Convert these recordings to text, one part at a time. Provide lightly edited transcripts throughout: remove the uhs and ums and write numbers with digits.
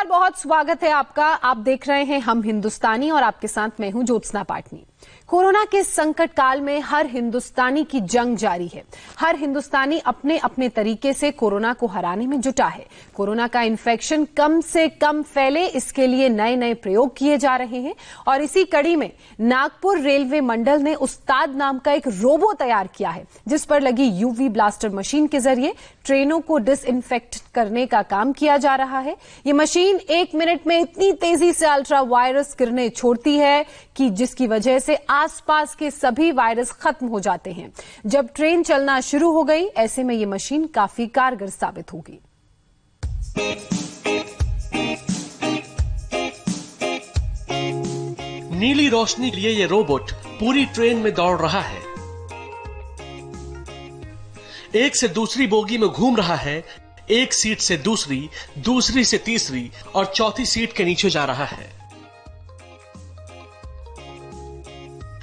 बहुत स्वागत है आपका। आप देख रहे हैं हम हिंदुस्तानी और आपके साथ मैं हूं ज्योत्सना पाटनी। कोरोना के संकट काल में हर हिंदुस्तानी की जंग जारी है। हर हिंदुस्तानी अपने अपने तरीके से कोरोना को हराने में जुटा है। कोरोना का इन्फेक्शन कम से कम फैले, इसके लिए नए नए प्रयोग किए जा रहे हैं और इसी कड़ी में नागपुर रेलवे मंडल ने उस्ताद नाम का एक रोबो तैयार किया है, जिस पर लगी यूवी ब्लास्टर मशीन के जरिए ट्रेनों को डिसइंफेक्ट करने का काम किया जा रहा है। ये मशीन 1 मिनट में इतनी तेजी से अल्ट्रा वायरस किरणें छोड़ती है कि जिसकी वजह से आसपास के सभी वायरस खत्म हो जाते हैं। जब ट्रेन चलना शुरू हो गई, ऐसे में ये मशीन काफी कारगर साबित होगी। नीली रोशनी के लिए ये रोबोट पूरी ट्रेन में दौड़ रहा है, एक से दूसरी बोगी में घूम रहा है, एक सीट से दूसरी, दूसरी से तीसरी और चौथी सीट के नीचे जा रहा है।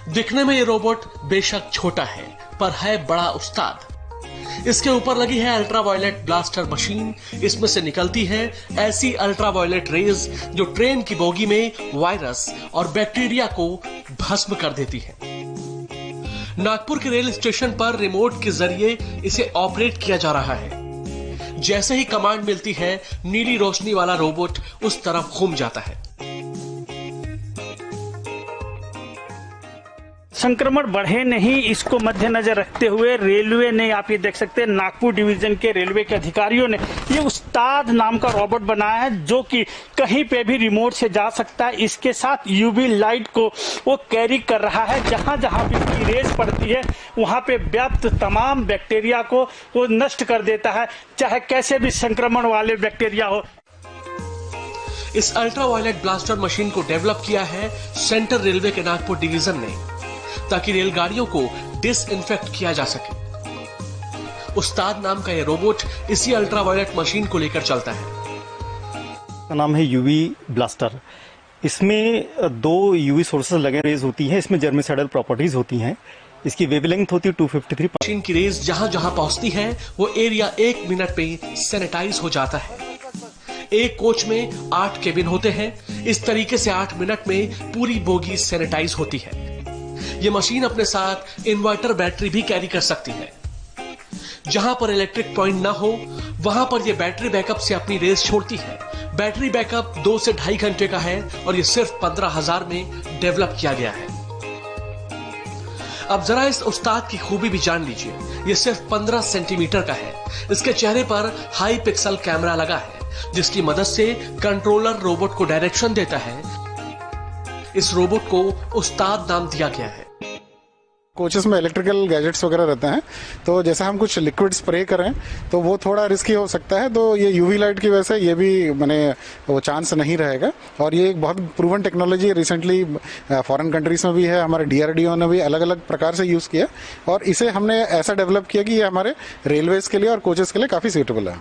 दिखने में ये रोबोट बेशक छोटा है, पर है बड़ा उस्ताद। इसके ऊपर लगी है अल्ट्रावायलेट ब्लास्टर मशीन। इसमें से निकलती है ऐसी अल्ट्रावायलेट रेज जो ट्रेन की बोगी में वायरस और बैक्टीरिया को भस्म कर देती है। नागपुर के रेल स्टेशन पर रिमोट के जरिए इसे ऑपरेट किया जा रहा है। जैसे ही कमांड मिलती है, नीली रोशनी वाला रोबोट उस तरफ घूम जाता है। संक्रमण बढ़े नहीं, इसको मद्देनजर रखते हुए रेलवे ने, आप ये देख सकते हैं, नागपुर डिवीजन के रेलवे के अधिकारियों ने ये उस्ताद नाम का रोबोट बनाया है, जो कि कहीं पे भी रिमोट से जा सकता है। इसके साथ यूवी लाइट को वो कैरी कर रहा है। जहां जहां भी इसकी रेस पड़ती है, वहां पे व्याप्त तमाम बैक्टीरिया को वो नष्ट कर देता है, चाहे कैसे भी संक्रमण वाले बैक्टीरिया हो। इस अल्ट्रावायलेट ब्लास्टर मशीन को डेवलप किया है सेंट्रल रेलवे के नागपुर डिवीजन ने, ताकि रेलगाड़ियों को डिसइंफेक्ट किया जा सके। उस्ताद नाम का यह रोबोट इसी अल्ट्रावायलेट मशीन को लेकर चलता है। का नाम है यूवी ब्लास्टर। इसमें 2 यूवी सोर्सेज लगे रेज होती हैं। इसमें जर्मिसाइडल प्रॉपर्टीज होती हैं। इसकी वेवलेंथ होती है 253। मशीन की रेज जहां जहां पहुंचती है, वो एरिया 1 मिनट में सैनिटाइज हो जाता है। एक कोच में 8 केबिन होते हैं। इस तरीके से 8 मिनट में पूरी बोगी सैनिटाइज होती है। ये मशीन अपने साथ इन्वर्टर बैटरी भी कैरी कर सकती है। जहां पर इलेक्ट्रिक पॉइंट ना हो, वहां पर यह बैटरी बैकअप से अपनी रेस छोड़ती है। बैटरी बैकअप 2 से 2.5 घंटे का है और यह सिर्फ 15,000 में डेवलप किया गया है। अब जरा इस उस्ताद की खूबी भी जान लीजिए। यह सिर्फ 15 सेंटीमीटर का है। इसके चेहरे पर हाई पिक्सल कैमरा लगा है, जिसकी मदद से कंट्रोलर रोबोट को डायरेक्शन देता है। इस रोबोट को उस्ताद नाम दिया गया है। कोचेस में इलेक्ट्रिकल गैजेट्स वगैरह रहते हैं, तो जैसे हम कुछ लिक्विड स्प्रे करें तो वो थोड़ा रिस्की हो सकता है। तो ये यूवी लाइट की वजह से ये भी वो चांस नहीं रहेगा। और ये एक बहुत proven technology recently foreign countries में भी है। हमारे DRDO ने भी अलग अलग प्रकार से यूज किया और इसे हमने ऐसा डेवलप किया कि ये हमारे रेलवेज के लिए और कोचेस के लिए काफी सूटेबल है।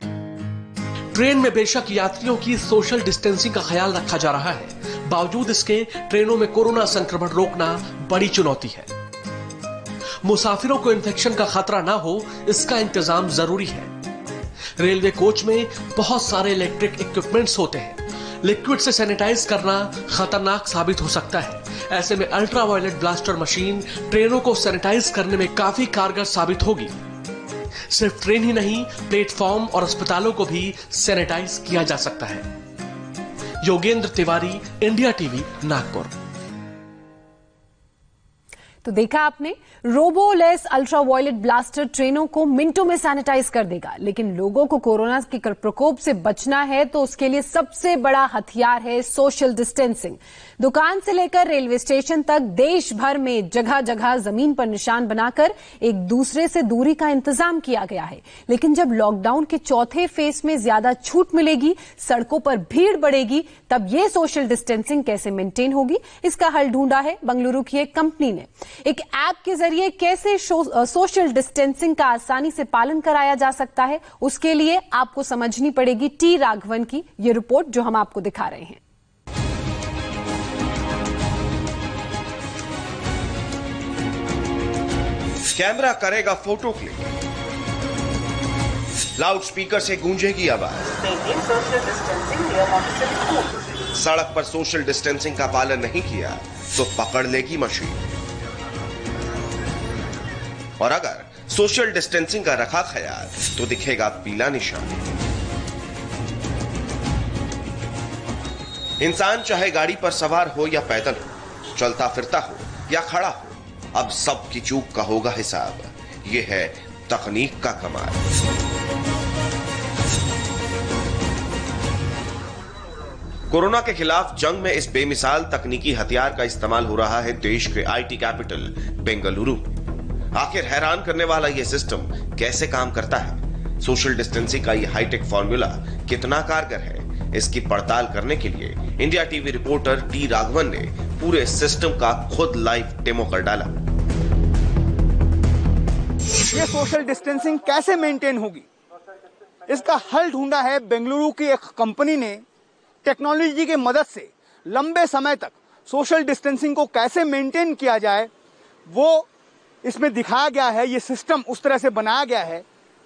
ट्रेन में बेशक यात्रियों की सोशल डिस्टेंसिंग का ख्याल रखा जा रहा है, बावजूद इसके ट्रेनों में कोरोना संक्रमण रोकना बड़ी चुनौती है। मुसाफिरों को इन्फेक्शन का खतरा ना हो, इसका इंतजाम जरूरी है। रेलवे कोच में बहुत सारे इलेक्ट्रिक इक्विपमेंट्स होते हैं। लिक्विड से सैनिटाइज करना खतरनाक साबित हो सकता है। ऐसे में अल्ट्रावायलेट ब्लास्टर मशीन ट्रेनों को सैनिटाइज करने में काफी कारगर साबित होगी। सिर्फ ट्रेन ही नहीं, प्लेटफॉर्म और अस्पतालों को भी सैनिटाइज किया जा सकता है। Yogendra Tiwari, India TV, Nagpur. तो देखा आपने, रोबोलेस अल्ट्रावायलेट ब्लास्टर ट्रेनों को मिनटों में सैनिटाइज कर देगा। लेकिन लोगों को कोरोना के प्रकोप से बचना है तो उसके लिए सबसे बड़ा हथियार है सोशल डिस्टेंसिंग। दुकान से लेकर रेलवे स्टेशन तक देश भर में जगह जगह जमीन पर निशान बनाकर एक दूसरे से दूरी का इंतजाम किया गया है। लेकिन जब लॉकडाउन के चौथे फेज में ज्यादा छूट मिलेगी, सड़कों पर भीड़ बढ़ेगी, तब ये सोशल डिस्टेंसिंग कैसे मेंटेन होगी, इसका हल ढूंढा है बंगलुरु की एक कंपनी ने। एक ऐप के जरिए कैसे सोशल डिस्टेंसिंग का आसानी से पालन कराया जा सकता है, उसके लिए आपको समझनी पड़ेगी टी राघवन की ये रिपोर्ट, जो हम आपको दिखा रहे हैं। कैमरा करेगा फोटो क्लिक, लाउड स्पीकर से गूंजेगी आवाज। सड़क पर सोशल डिस्टेंसिंग का पालन नहीं किया तो पकड़ लेगी मशीन। और अगर सोशल डिस्टेंसिंग का रखा ख्याल तो दिखेगा पीला निशान। इंसान चाहे गाड़ी पर सवार हो या पैदल हो, चलता फिरता हो या खड़ा हो, अब सब की चूक का होगा हिसाब। यह है तकनीक का कमाल। कोरोना के खिलाफ जंग में इस बेमिसाल तकनीकी हथियार का इस्तेमाल हो रहा है देश के आईटी कैपिटल बेंगलुरु। आखिर हैरान करने वाला यह सिस्टम कैसे काम करता है? सोशल डिस्टेंसिंग का यह हाईटेक फॉर्मूला कितना कारगर है? इसकी पड़ताल करने के लिए India TV reporter T Raghavan ने पूरे सिस्टम का खुद लाइव डेमो कर डाला। ये सोशल डिस्टेंसिंग कैसे मेंटेन होगी, इसका हल ढूंढा है बेंगलुरु की एक कंपनी ने। टेक्नोलॉजी की मदद से लंबे समय तक सोशल डिस्टेंसिंग को कैसे मेंटेन किया जाए वो इसमें दिखाया गया है। ये सिस्टम उस तरह से बनाया गया है।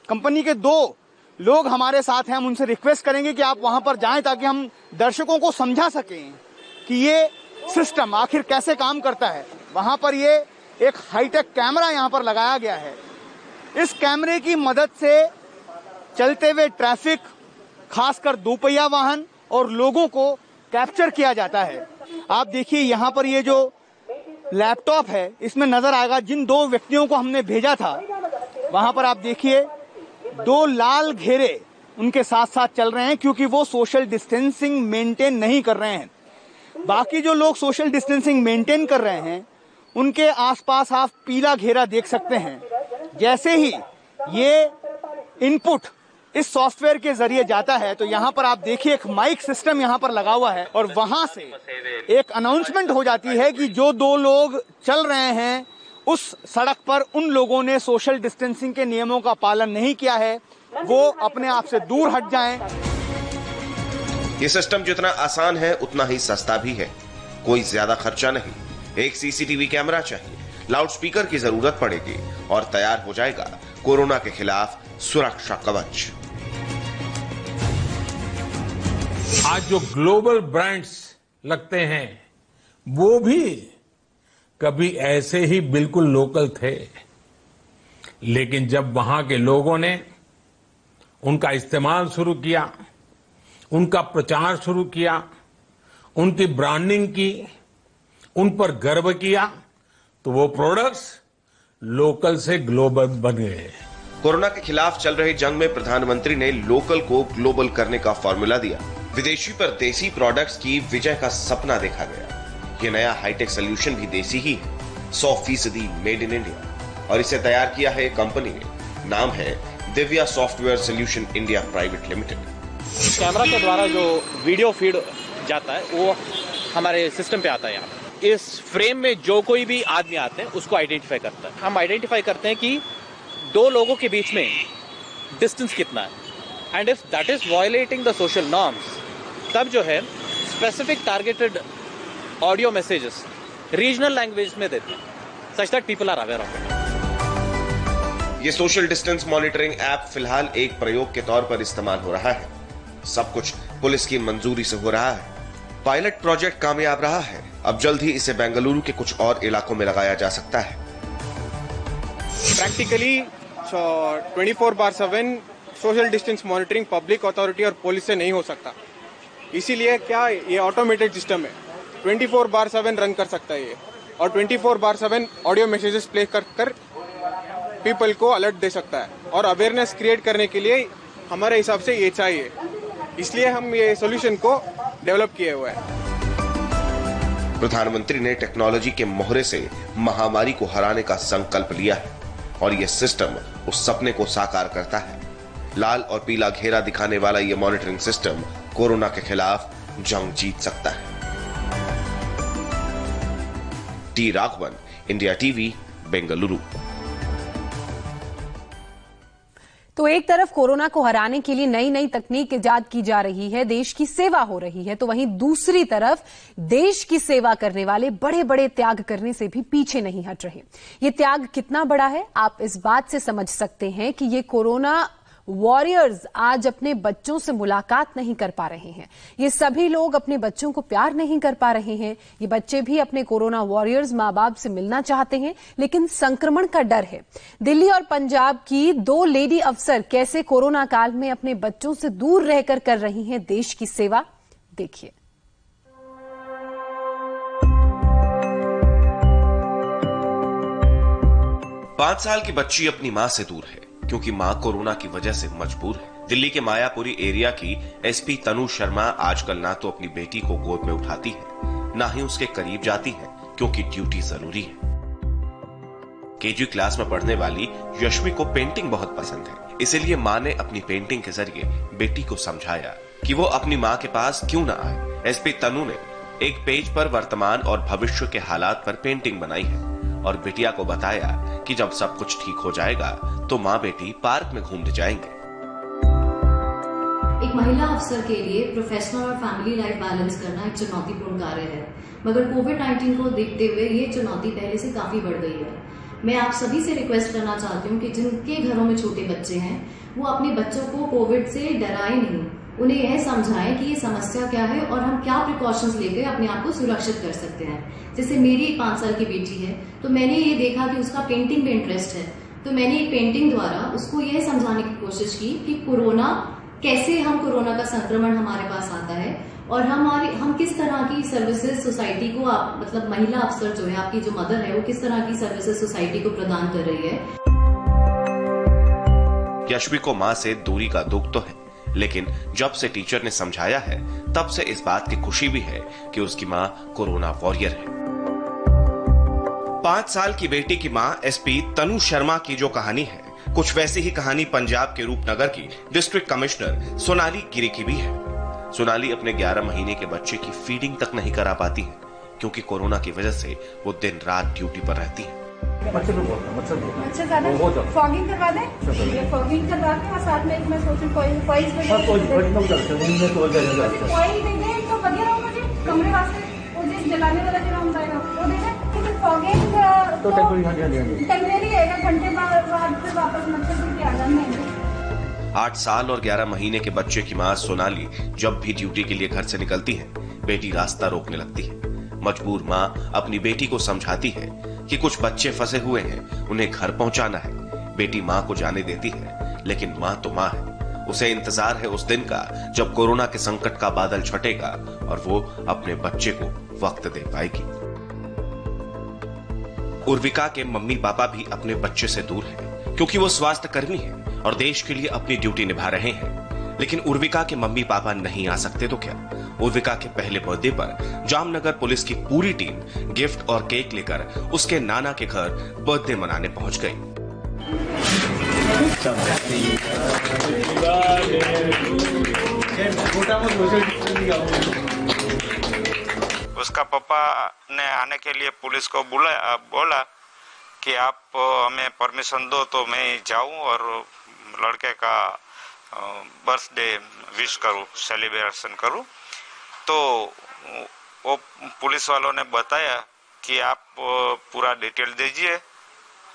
कंपनी के 2 लोग हमारे साथ हैं, हम उनसे रिक्वेस्ट करेंगे कि आप वहां पर जाएं ताकि हम दर्शकों को समझा सकें कि ये सिस्टम आखिर कैसे काम करता है। वहां पर ये एक हाईटेक कैमरा यहां पर लगाया गया है। इस कैमरे की मदद से चलते हुए ट्रैफिक, खासकर 2 पहिया वाहन और लोगों को कैप्चर किया जाता है। आप देखिए यहाँ पर ये जो लैपटॉप है इसमें नजर आएगा जिन 2 व्यक्तियों को हमने भेजा था, वहां पर आप देखिए 2 लाल घेरे उनके साथ साथ चल रहे हैं क्योंकि वो सोशल डिस्टेंसिंग मेंटेन नहीं कर रहे हैं। बाकी जो लोग सोशल डिस्टेंसिंग मेंटेन कर रहे हैं उनके आसपास आप पीला घेरा देख सकते हैं। जैसे ही ये इनपुट इस सॉफ्टवेयर के जरिए जाता है तो यहाँ पर आप देखिए एक माइक सिस्टम यहाँ पर लगा हुआ है और वहां से एक अनाउंसमेंट हो जाती है कि जो 2 लोग चल रहे हैं उस सड़क पर उन लोगों ने सोशल डिस्टेंसिंग के नियमों का पालन नहीं किया है, वो अपने आप से दूर हट जाएं। ये सिस्टम जितना आसान है उतना ही सस्ता भी है। कोई ज्यादा खर्चा नहीं, एक सीसीटीवी कैमरा चाहिए, लाउड स्पीकर की जरूरत पड़ेगी और तैयार हो जाएगा कोरोना के खिलाफ सुरक्षा कवच। आज जो ग्लोबल ब्रांड्स लगते हैं वो भी कभी ऐसे ही बिल्कुल लोकल थे, लेकिन जब वहां के लोगों ने उनका इस्तेमाल शुरू किया, उनका प्रचार शुरू किया, उनकी ब्रांडिंग की, उन पर गर्व किया, तो वो प्रोडक्ट्स लोकल से ग्लोबल बन गए। कोरोना के खिलाफ चल रहे जंग में प्रधानमंत्री ने लोकल को ग्लोबल करने का फॉर्मूला दिया। विदेशी पर देसी प्रोडक्ट्स की विजय का सपना देखा गया। ये नया हाईटेक सोल्यूशन भी देसी ही है, 100% मेड इन इंडिया, और इसे तैयार किया है कंपनी ने। नाम है Divya software solution India private limited. Camera के द्वारा जो वीडियो फीड जाता है वो हमारे सिस्टम पे आता है। यहाँ इस फ्रेम में जो कोई भी आदमी आते हैं उसको आइडेंटिफाई करता है। हम आइडेंटिफाई करते हैं कि 2 लोगों के बीच में डिस्टेंस कितना है, and if that is violating the social norms, तब जो है specific targeted audio messages regional language में देते हैं, such that people are aware of it. ये सोशल डिस्टेंस मॉनिटरिंग ऐप फिलहाल एक प्रयोग के तौर पर इस्तेमाल हो रहा है। सब कुछ पुलिस की मंजूरी से हो रहा है। पायलट प्रोजेक्ट कामयाब रहा है। अब जल्द ही इसे बेंगलुरु के कुछ और इलाकों में लगाया जा सकता है। Practically 24/7 social distance monitoring public authority और पुलिस से नहीं हो सकता। इसीलिए क्या ये ऑटोमेटेड सिस्टम है, 24/7 रन कर सकता है ये, और 24/7 ऑडियो मैसेजेस प्ले कर पीपल को अलर्ट दे सकता है। और अवेयरनेस क्रिएट करने के लिए हमारे हिसाब से ये चाहिए, इसलिए हम ये सॉल्यूशन को डेवलप किए हुए हैं। प्रधानमंत्री ने टेक्नोलॉजी के मोहरे से महामारी को हराने का संकल्प लिया है और यह सिस्टम उस सपने को साकार करता है। लाल और पीला घेरा दिखाने वाला यह मॉनिटरिंग सिस्टम कोरोना के खिलाफ जंग जीत सकता है। T Raghavan, India TV, Bengaluru. तो एक तरफ कोरोना को हराने के लिए नई नई तकनीक इजाद की जा रही है, देश की सेवा हो रही है, तो वहीं दूसरी तरफ देश की सेवा करने वाले बड़े बड़े त्याग करने से भी पीछे नहीं हट रहे। ये त्याग कितना बड़ा है आप इस बात से समझ सकते हैं कि ये कोरोना वॉरियर्स आज अपने बच्चों से मुलाकात नहीं कर पा रहे हैं। ये सभी लोग अपने बच्चों को प्यार नहीं कर पा रहे हैं। ये बच्चे भी अपने कोरोना वॉरियर्स मां बाप से मिलना चाहते हैं, लेकिन संक्रमण का डर है। दिल्ली और पंजाब की 2 लेडी अफसर कैसे कोरोना काल में अपने बच्चों से दूर रहकर कर रही हैं देश की सेवा, देखिए। पांच साल की बच्ची अपनी मां से दूर है क्योंकि मां कोरोना की वजह से मजबूर है। दिल्ली के मायापुरी एरिया की एसपी तनु शर्मा आजकल ना तो अपनी बेटी को गोद में उठाती है, ना ही उसके करीब जाती है क्योंकि ड्यूटी जरूरी है। केजी क्लास में पढ़ने वाली यश्वी को पेंटिंग बहुत पसंद है, इसीलिए मां ने अपनी पेंटिंग के जरिए बेटी को समझाया कि वो अपनी मां के पास क्यों ना आए। एसपी तनु ने एक पेज पर वर्तमान और भविष्य के हालात पर पेंटिंग बनाई है और बिटिया को बताया कि जब सब कुछ ठीक हो जाएगा तो माँ बेटी पार्क में घूमने जाएंगे। एक महिला अफसर के लिए प्रोफेशनल और फैमिली लाइफ बैलेंस करना एक चुनौतीपूर्ण कार्य है, मगर कोविड-19 को देखते हुए ये चुनौती पहले से काफी बढ़ गई है। मैं आप सभी से रिक्वेस्ट करना चाहती हूँ कि जिनके घरों में छोटे बच्चे हैं वो अपने बच्चों को कोविड से डराए नहीं, उन्हें यह समझाएं कि ये समस्या क्या है और हम क्या प्रिकॉशंस लेकर अपने आप को सुरक्षित कर सकते हैं। जैसे मेरी 5 साल की बेटी है, तो मैंने ये देखा कि उसका पेंटिंग में इंटरेस्ट है, तो मैंने एक पेंटिंग द्वारा उसको यह समझाने की कोशिश की कि कोरोना कैसे, हम कोरोना का संक्रमण हमारे पास आता है और हम किस तरह की सर्विसेज सोसाइटी को, आप मतलब महिला अफसर जो है, आपकी जो मदर है, वो किस तरह की सर्विसेज सोसाइटी को प्रदान कर रही है। यश्वी को मां से दूरी का दुख तो है, लेकिन जब से टीचर ने समझाया है तब से इस बात की खुशी भी है कि उसकी मां कोरोना वॉरियर है। 5 साल की बेटी की मां एसपी तनु शर्मा की जो कहानी है, कुछ वैसी ही कहानी पंजाब के रूपनगर की डिस्ट्रिक्ट कमिश्नर सोनाली गिरी की भी है। सोनाली अपने 11 महीने के बच्चे की फीडिंग तक नहीं करा पाती है क्योंकि कोरोना की वजह से वो दिन रात ड्यूटी पर रहती है। फॉगिंग करवा दें, फॉगिंग करवा के और साथ में मैं सोचूं कॉइल तो बढ़िया होगा जी, कमरे वास्ते वो जिस जलाने वाला जो होता है वो दे दें। फॉगिंग तो टेम्परेरी रहेगा, घंटे बाद फिर वापस मच्छर भी आ जाएंगे। 8 साल और 11 महीने के बच्चे की मां सोनाली जब भी ड्यूटी के लिए घर से निकलती है, बेटी रास्ता रोकने लगती है। मजबूर मां अपनी बेटी को समझाती है कि कुछ बच्चे फंसे हुए हैं, उन्हें घर पहुंचाना है। बेटी मां को जाने देती है, लेकिन मां तो मां है, उसे इंतजार है उस दिन का जब कोरोना के संकट का बादल छटेगा और वो अपने बच्चे को वक्त दे पाएगी। उर्विका के मम्मी पापा भी अपने बच्चे से दूर हैं क्योंकि वो स्वास्थ्य कर्मी हैं और देश के लिए अपनी ड्यूटी निभा रहे हैं। लेकिन उर्विका के मम्मी पापा नहीं आ सकते तो क्या? उर्विका के पहले बर्थडे पर जामनगर पुलिस की पूरी टीम गिफ्ट और केक लेकर उसके नाना के घर बर्थडे मनाने पहुंच गई। उसका पापा ने आने के लिए पुलिस को बोला कि आप हमें परमिशन दो तो मैं जाऊं और लड़के का बर्थडे विश करूं, सेलिब्रेशन करूं। तो वो पुलिस वालों ने बताया कि आप पूरा डिटेल दीजिए,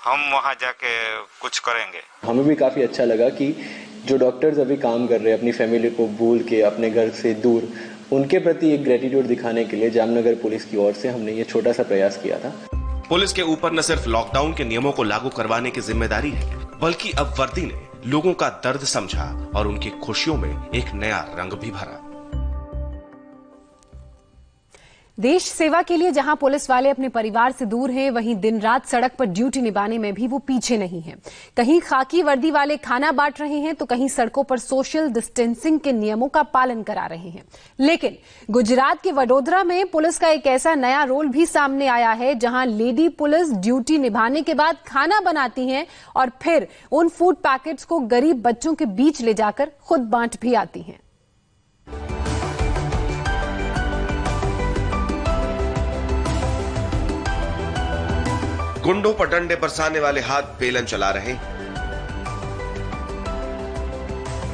हम वहां जाके कुछ करेंगे। हमें भी काफ़ी अच्छा लगा कि जो डॉक्टर्स अभी काम कर रहे हैं अपनी फैमिली को भूल के अपने घर से दूर, उनके प्रति एक ग्रेटिट्यूड दिखाने के लिए जामनगर पुलिस की ओर से हमने ये छोटा सा प्रयास किया था। पुलिस के ऊपर न सिर्फ लॉकडाउन के नियमों को लागू करवाने की जिम्मेदारी है, बल्कि अब वर्दी ने लोगों का दर्द समझा और उनकी खुशियों में एक नया रंग भी भरा। देश सेवा के लिए जहां पुलिस वाले अपने परिवार से दूर हैं, वहीं दिन रात सड़क पर ड्यूटी निभाने में भी वो पीछे नहीं हैं। कहीं खाकी वर्दी वाले खाना बांट रहे हैं तो कहीं सड़कों पर सोशल डिस्टेंसिंग के नियमों का पालन करा रहे हैं। लेकिन गुजरात के वडोदरा में पुलिस का एक ऐसा नया रोल भी सामने आया है जहां लेडी पुलिस ड्यूटी निभाने के बाद खाना बनाती हैं और फिर उन फूड पैकेट्स को गरीब बच्चों के बीच ले जाकर खुद बांट भी आती हैं। गुंडों पर डंडे बरसाने वाले हाथ बेलन चला रहे हैं।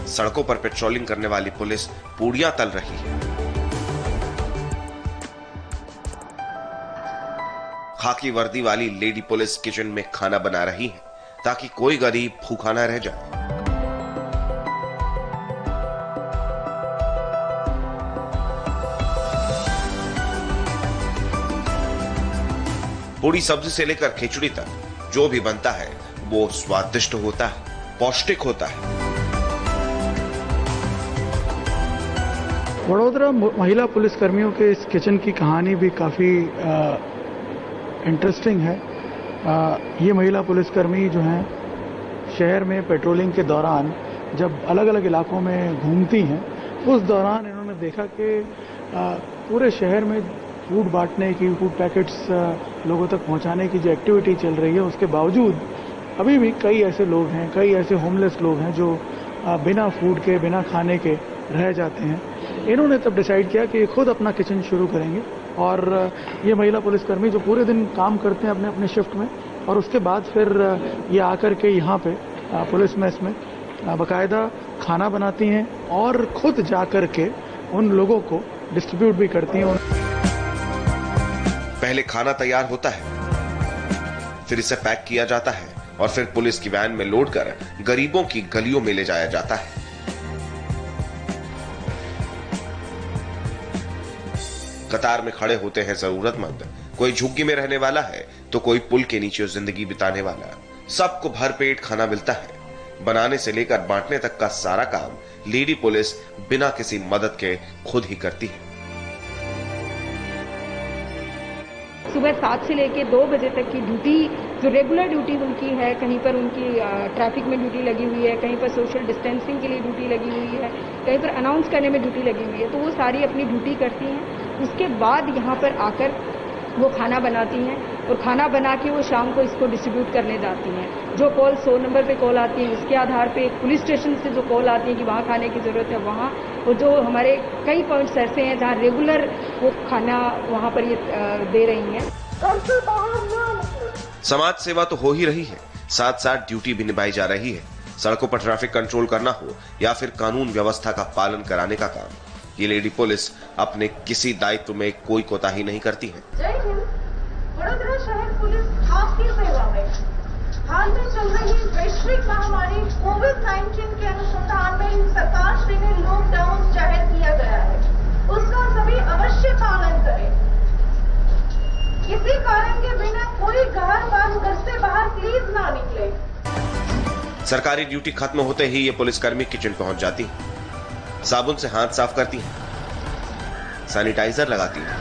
सड़कों पर पेट्रोलिंग करने वाली पुलिस पूड़ियां तल रही है। खाकी वर्दी वाली लेडी पुलिस किचन में खाना बना रही है ताकि कोई गरीब भूखा न रह जाए। पूरी सब्जी से लेकर खिचड़ी तक जो भी बनता है वो स्वादिष्ट होता है, पौष्टिक होता है। वडोदरा महिला पुलिसकर्मियों के इस किचन की कहानी भी काफ़ी इंटरेस्टिंग है। ये महिला पुलिसकर्मी जो हैं शहर में पेट्रोलिंग के दौरान जब अलग अलग इलाकों में घूमती हैं, उस दौरान इन्होंने देखा कि पूरे शहर में फूड बांटने की, फूड पैकेट्स लोगों तक पहुंचाने की जो एक्टिविटी चल रही है, उसके बावजूद अभी भी कई ऐसे लोग हैं, कई ऐसे होमलेस लोग हैं जो बिना फूड के, बिना खाने के रह जाते हैं। इन्होंने तब डिसाइड किया कि खुद अपना किचन शुरू करेंगे और ये महिला पुलिसकर्मी जो पूरे दिन काम करते हैं अपने अपने शिफ्ट में, और उसके बाद फिर ये आकर के यहाँ पे पुलिस मेस में बाकायदा खाना बनाती हैं और खुद जाकर के उन लोगों को डिस्ट्रीब्यूट भी करती हैं। पहले खाना तैयार होता है, फिर इसे पैक किया जाता है और फिर पुलिस की वैन में लोड कर गरीबों की गलियों में ले जाया जाता है। कतार में खड़े होते हैं जरूरतमंद, कोई झुग्गी में रहने वाला है तो कोई पुल के नीचे जिंदगी बिताने वाला। सबको भरपेट खाना मिलता है। बनाने से लेकर बांटने तक का सारा काम लेडी पुलिस बिना किसी मदद के खुद ही करती है। सुबह 7 से लेकर 2 बजे तक की ड्यूटी, जो रेगुलर ड्यूटी उनकी है, कहीं पर उनकी ट्रैफिक में ड्यूटी लगी हुई है, कहीं पर सोशल डिस्टेंसिंग के लिए ड्यूटी लगी हुई है, कहीं पर अनाउंस करने में ड्यूटी लगी हुई है, तो वो सारी अपनी ड्यूटी करती हैं। उसके बाद यहाँ पर आकर वो खाना बनाती हैं और खाना बना के वो शाम को इसको डिस्ट्रीब्यूट करने जाती हैं। जो कॉल 100 नंबर पे कॉल आती है, उसके आधार पे पुलिस स्टेशन से जो कॉल आती है कि वहाँ खाने की ज़रूरत है, वहाँ, और जो हमारे कई पॉइंट्स ऐसे हैं जहाँ रेगुलर वो खाना वहाँ पर ये दे रही हैं। समाज सेवा तो हो ही रही है, साथ साथ ड्यूटी भी निभाई जा रही है। सड़कों पर ट्रैफिक कंट्रोल करना हो या फिर कानून व्यवस्था का पालन कराने का काम, ये लेडी पुलिस अपने किसी दायित्व में कोई कोताही नहीं करती है। जय हिंद। वडोदरा शहर पुलिस आपकी सेवा में हाल में चल रही वैश्विक महामारी कोविड-19 के अनुसंधान में सरकार श्री ने लॉकडाउन जाहिर किया गया है, उसका सभी अवश्य पालन करें। किसी कारण के बिना कोई घर से बाहर प्लीज ना निकले। सरकारी ड्यूटी खत्म होते ही ये पुलिसकर्मी किचन पहुंच जाती है, साबुन से हाथ साफ करती हैं, सैनिटाइजर लगाती हैं,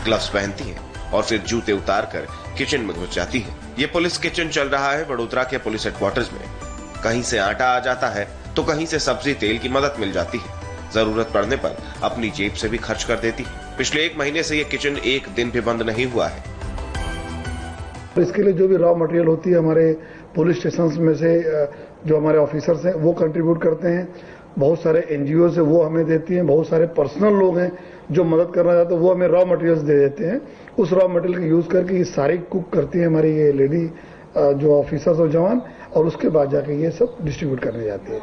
ग्लव्स पहनती हैं और फिर जूते उतारकर किचन में घुस जाती है। ये पुलिस किचन चल रहा है वडोदरा के पुलिस हेडक्वार्टर्स में। कहीं से आटा आ जाता है तो कहीं से सब्जी तेल की मदद मिल जाती है। जरूरत पड़ने पर अपनी जेब से भी खर्च कर देती है। पिछले 1 महीने से ये किचन एक दिन भी बंद नहीं हुआ है। इसके लिए जो भी रॉ मटेरियल होती है हमारे पुलिस स्टेशन में से जो हमारे ऑफिसर्स हैं वो कंट्रीब्यूट करते हैं। बहुत सारे एनजीओ से वो हमें देती हैं। बहुत सारे पर्सनल लोग हैं जो मदद करना चाहते हैं, वो हमें रॉ मटेरियल्स दे देते हैं। उस रॉ मटेरियल का यूज करके ये सारी कुक करती है हमारी ये लेडी जो ऑफिसर्स और जवान, और उसके बाद जाके ये सब डिस्ट्रीब्यूट करने जाती है।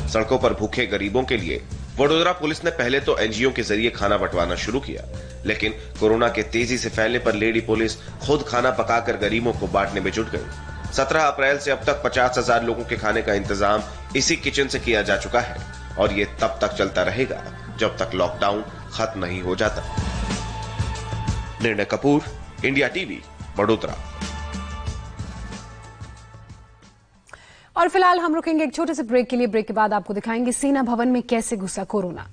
सड़कों पर भूखे गरीबों के लिए वडोदरा पुलिस ने पहले तो एनजीओ के जरिए खाना बंटवाना शुरू किया, लेकिन कोरोना के तेजी से फैलने पर लेडी पुलिस खुद खाना पकाकर गरीबों को बांटने में जुट गई। 17 अप्रैल से अब तक 50,000 लोगों के खाने का इंतजाम इसी किचन से किया जा चुका है और ये तब तक चलता रहेगा जब तक लॉकडाउन खत्म नहीं हो जाता। निर्णय कपूर, इंडिया टीवी, वडोदरा। और फिलहाल हम रुकेंगे एक छोटे से ब्रेक के लिए। ब्रेक के बाद आपको दिखाएंगे सेना भवन में कैसे घुसा कोरोना।